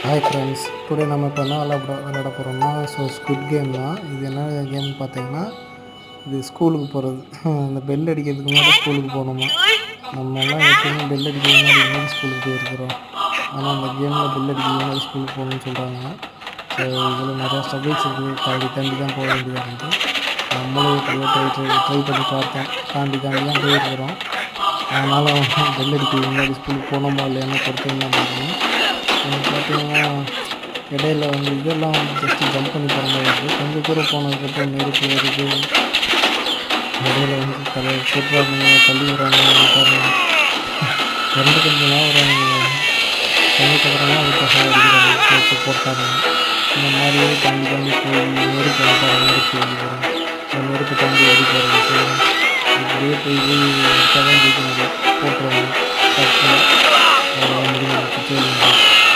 Hi friends, today நம்ம இப்போ என்ன விளையாட போகிறோம்னா ஸ்குட் கேம் தான். இது என்ன கேம்னு பார்த்தீங்கன்னா, இது ஸ்கூலுக்கு போகிறது. இந்த பெல் அடிக்கிறதுக்கு முன்னாடி ஸ்கூலுக்கு போகணுமா. நம்மலாம் எப்பயுமே பெல் அடிக்கிறதுக்கு முன்னாடி ஸ்கூலுக்கு போயிருக்கிறோம். ஆனால் அந்த கேமில் பெல் அடிக்கிறதுக்கு முன்னாடி ஸ்கூலுக்கு போகணும்னு சொல்கிறாங்க. ஸோ இதில் நிறையா ஸ்ட்ரகிள்ஸ் இருக்குது. தாண்டி தான் போக வேண்டியதாக இருக்குது. நம்மளும் எப்படியோ ட்ரை பண்ணி பார்த்தோம். தாண்டி தான் போயிருக்கிறோம். அதனால் பெல் அடிக்கிறதுக்கு முன்னாடி ஸ்கூலுக்கு போகணுமா இல்லையான்னு பொறுத்து தான் பார்க்கணும். பார்த்தீங்கன்னா இடையில இதெல்லாம் ஜஸ்ட்டு ஜம்ப் பண்ணி போகிற மாதிரி இருக்குது. கொஞ்சம் தூரம் போனதுக்கப்புறம் நெருப்பு வருது. இடையில கொட்டுறாங்க, தள்ளி விடுறாங்க, பாருங்க. கொஞ்சம் நேரம் வராங்க, தண்ணி கட்டுறாங்க, அதுக்காக அடிக்கிறாங்க, போட்டாங்க. இந்த மாதிரியே தாண்டி போய் நெருப்பு பாருங்க, நெருப்பு ஓடி போகிறோம். அந்த நெருப்பு தாண்டி ஓடி போகிறோம். ஸோ இப்படியே போய் எடுத்தால் தான் ஜெயிக்க முடியும். போட்டுருவாங்க டக்குன்னு. முடிஞ்சு